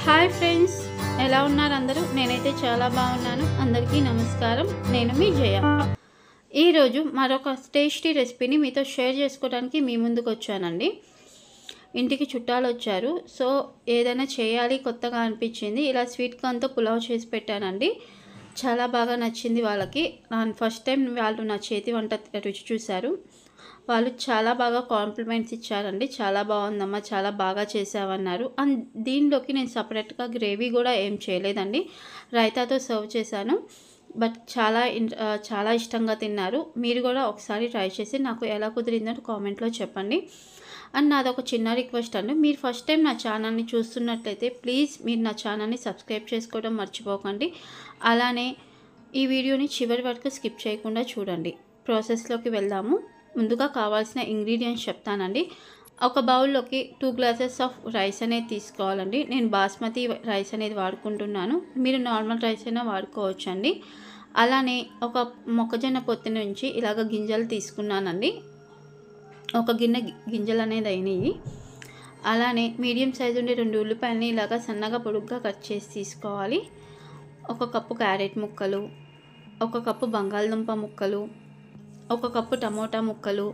Hi friends, ఎలా ఉన్నారు అందరూ? నేనైతే చాలా బాగున్నాను. అందరికీ నమస్కారం. నేను మీ జయ. ఈరోజు మరొక టేస్టీ రెసిపీని మీతో షేర్ చేసుకోవడానికి మీ ముందుకు వచ్చానండి. ఇంటికి చుట్టాలు వచ్చారు, సో ఏదైనా చేయాలి కొత్తగా అనిపించింది. ఇలా స్వీట్ కార్న్తో పులావ్ చేసి పెట్టానండి. చాలా బాగా నచ్చింది వాళ్ళకి. ఫస్ట్ టైం వాళ్ళు నా చేతి వంట రుచి చూశారు. వాళ్ళు చాలా బాగా కాంప్లిమెంట్స్ ఇచ్చారండి. చాలా బాగుందమ్మా, చాలా బాగా చేసావన్నారు. అండ్ దీనిలోకి నేను సపరేట్గా గ్రేవీ కూడా ఏం చేయలేదండి. రైతాతో సర్వ్ చేశాను. బట్ చాలా ఇష్టంగా తిన్నారు. మీరు కూడా ఒకసారి ట్రై చేసి నాకు ఎలా కుదిరిందో కామెంట్లో చెప్పండి. అండ్ నాదొక చిన్న రిక్వెస్ట్ అండి, మీరు ఫస్ట్ టైం నా ఛానల్ని చూస్తున్నట్లయితే ప్లీజ్ మీరు నా ఛానల్ని సబ్స్క్రైబ్ చేసుకోవడం మర్చిపోకండి. అలానే ఈ వీడియోని చివరి వరకు స్కిప్ చేయకుండా చూడండి. ప్రాసెస్లోకి వెళ్దాము. ముందుగా కావాల్సిన ఇంగ్రీడియంట్స్ చెప్తానండి. ఒక బౌల్లోకి 2 గ్లాసెస్ ఆఫ్ రైస్ అనేది తీసుకోవాలండి. నేను బాస్మతి రైస్ అనేది వాడుకుంటున్నాను. మీరు నార్మల్ రైస్ అయినా వాడుకోవచ్చండి. అలానే ఒక మొక్కజొన్న పొత్తు నుంచి ఇలాగ గింజలు తీసుకున్నానండి. ఒక గిన్నె గింజలు అనేది అయినాయి. అలానే మీడియం సైజు ఉండే 2 ఉల్లిపాయలని ఇలాగ సన్నగా పొడుగ్గా కట్ చేసి తీసుకోవాలి. 1 కప్పు క్యారెట్ ముక్కలు, 1 కప్పు బంగాళదుంప ముక్కలు, 1 కప్పు టమోటా ముక్కలు,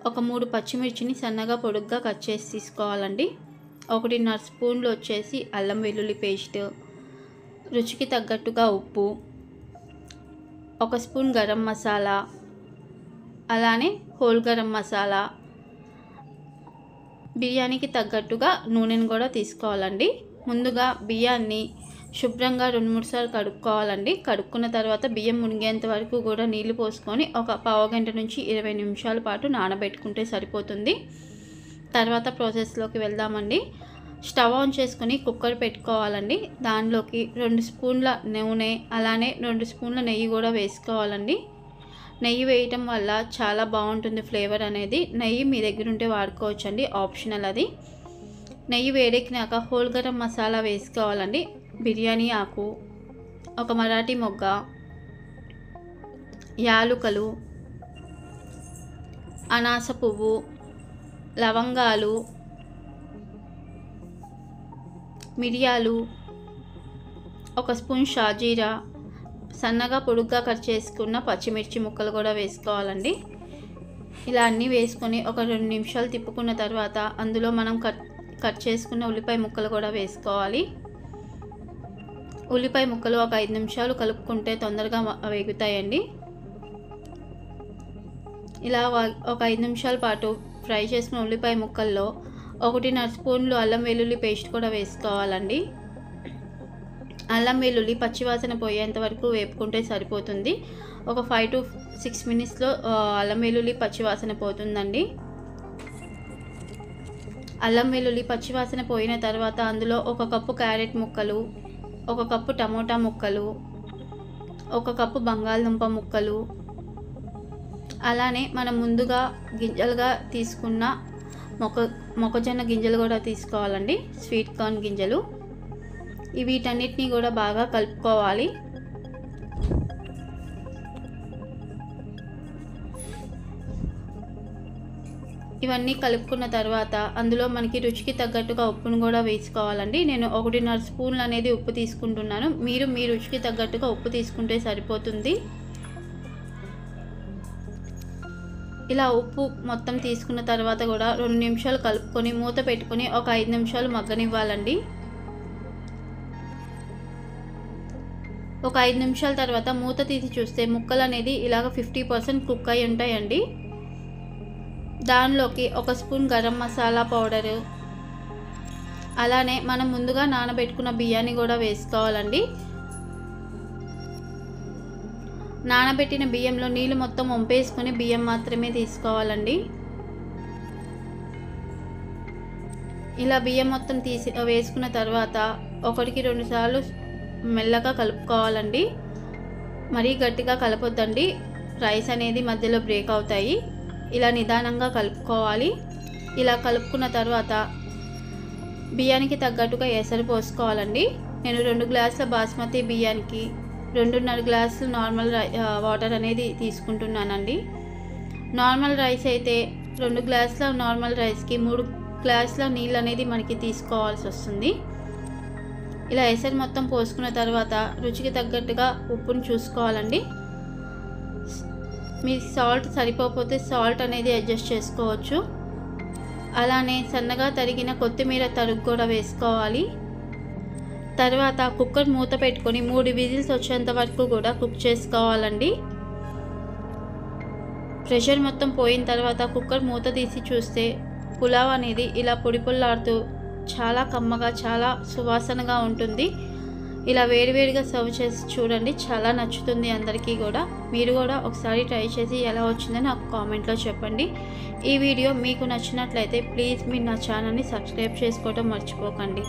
ఒక 3 పచ్చిమిర్చిని సన్నగా పొడుగ్గా కట్ చేసి తీసుకోవాలండి. 1.5 స్పూన్లు వచ్చేసి అల్లం వెల్లుల్లి పేస్ట్, రుచికి తగ్గట్టుగా ఉప్పు, 1 స్పూన్ గరం మసాలా, అలానే హోల్ గరం మసాలా, బిర్యానీకి తగ్గట్టుగా నూనెను కూడా తీసుకోవాలండి. ముందుగా బియ్యాన్ని శుభ్రంగా 2-3 సార్లు కడుక్కోవాలండి. కడుక్కున్న తర్వాత బియ్యం మునిగేంత వరకు కూడా నీళ్లు పోసుకొని ఒక పావు గంట నుంచి 20 నిమిషాల పాటు నానబెట్టుకుంటే సరిపోతుంది. తర్వాత ప్రాసెస్లోకి వెళ్దామండి. స్టవ్ ఆన్ చేసుకొని కుక్కర్ పెట్టుకోవాలండి. దానిలోకి 2 స్పూన్ల నూనె, అలానే 2 స్పూన్ల నెయ్యి కూడా వేసుకోవాలండి. నెయ్యి వేయటం వల్ల చాలా బాగుంటుంది ఫ్లేవర్ అనేది. నెయ్యి మీ దగ్గర ఉంటే వాడుకోవచ్చండి, ఆప్షనల్ అది. నెయ్యి వేడెక్కినాక హోల్ గరం మసాలా వేసుకోవాలండి. బిర్యానీ ఆకు, ఒక మరాఠీ మొగ్గ, యాలుకలు, అనాస పువ్వు, లవంగాలు, మిరియాలు, 1 స్పూన్ షాజీరా, సన్నగా పొడుగ్గా కట్ చేసుకున్న పచ్చిమిర్చి ముక్కలు కూడా వేసుకోవాలండి. ఇలా అన్నీ వేసుకొని ఒక 2 నిమిషాలు తిప్పుకున్న తర్వాత అందులో మనం కట్ చేసుకున్న ఉల్లిపాయ ముక్కలు కూడా వేసుకోవాలి. ఉల్లిపాయ ముక్కలు ఒక 5 నిమిషాలు కలుపుకుంటే తొందరగా వేగుతాయండి. ఇలా ఒక 5 నిమిషాల పాటు ఫ్రై చేసుకున్న ఉల్లిపాయ ముక్కల్లో 1.5 స్పూన్లు అల్లం వెల్లుల్లి పేస్ట్ కూడా వేసుకోవాలండి. అల్లం వెల్లుల్లి పచ్చివాసన పోయేంత వరకు వేపుకుంటే సరిపోతుంది. ఒక 5 to 6 మినిట్స్లో అల్లం వెల్లుల్లి పచ్చివాసన పోతుందండి. అల్లం వెల్లుల్లి పచ్చివాసన పోయిన తర్వాత అందులో 1 కప్పు క్యారెట్ ముక్కలు, 1 కప్పు టమోటా ముక్కలు, 1 కప్పు బంగాళదుంప ముక్కలు, అలానే మనం ముందుగా గింజలుగా తీసుకున్న మొక్కజొన్న గింజలు కూడా తీసుకోవాలండి. స్వీట్ కార్న్ గింజలు. వీటన్నిటిని కూడా బాగా కలుపుకోవాలి. ఇవన్నీ కలుపుకున్న తర్వాత అందులో మనకి రుచికి తగ్గట్టుగా ఉప్పును కూడా వేసుకోవాలండి. నేను 1.5 స్పూన్లు అనేది ఉప్పు తీసుకుంటున్నాను. మీరు మీ రుచికి తగ్గట్టుగా ఉప్పు తీసుకుంటే సరిపోతుంది. ఇలా ఉప్పు మొత్తం తీసుకున్న తర్వాత కూడా 2 నిమిషాలు కలుపుకొని మూత పెట్టుకొని ఒక 5 నిమిషాలు మగ్గనివ్వాలండి. ఒక 5 నిమిషాల తర్వాత మూత తీసి చూస్తే ముక్కలు అనేది ఇలాగ 50% కుక్ అయి ఉంటాయండి. దానిలోకి 1 స్పూన్ గరం మసాలా పౌడరు, అలానే మనం ముందుగా నానబెట్టుకున్న బియ్యాన్ని కూడా వేసుకోవాలండి. నానబెట్టిన బియ్యంలో నీళ్ళు మొత్తం వంపేసుకొని బియ్యం మాత్రమే తీసుకోవాలండి. ఇలా బియ్యం మొత్తం వేసుకున్న తర్వాత 1కి 2 సార్లు మెల్లగా కలుపుకోవాలండి. మరీ గట్టిగా కలపొద్దండి, రైస్ అనేది మధ్యలో బ్రేక్ అవుతాయి. ఇలా నిదానంగా కలుపుకోవాలి. ఇలా కలుపుకున్న తర్వాత బియ్యానికి తగ్గట్టుగా ఎసరు పోసుకోవాలండి. నేను 2 గ్లాసుల బాస్మతి బియ్యానికి 2.5 గ్లాసులు నార్మల్ వాటర్ అనేది తీసుకుంటున్నానండి. నార్మల్ రైస్ అయితే 2 గ్లాసుల నార్మల్ రైస్కి 3 గ్లాస్లో నీళ్ళు అనేది మనకి తీసుకోవాల్సి వస్తుంది. ఇలా ఎసరు మొత్తం పోసుకున్న తర్వాత రుచికి తగ్గట్టుగా ఉప్పును చూసుకోవాలండి. మీ సాల్ట్ సరిపోతే సాల్ట్ అనేది అడ్జస్ట్ చేసుకోవచ్చు. అలానే సన్నగా తరిగిన కొత్తిమీర తరుగు కూడా వేసుకోవాలి. తర్వాత కుక్కర్ మూత పెట్టుకొని 3 విజిల్స్ వచ్చేంత వరకు కూడా కుక్ చేసుకోవాలండి. ప్రెషర్ మొత్తం పోయిన తర్వాత కుక్కర్ మూత తీసి చూస్తే పులావ్ అనేది ఇలా పొడి పొల్లాడుతూ చాలా కమ్మగా చాలా సువాసనగా ఉంటుంది. ఇలా వేడివేడిగా సర్వ్ చేసి చూడండి, చాలా నచ్చుతుంది అందరికీ కూడా. మీరు కూడా ఒకసారి ట్రై చేసి ఎలా వచ్చిందో నాకు కామెంట్లో చెప్పండి. ఈ వీడియో మీకు నచ్చినట్లయితే ప్లీజ్ మీరు నా ఛానల్ని సబ్స్క్రైబ్ చేసుకోవడం మర్చిపోకండి.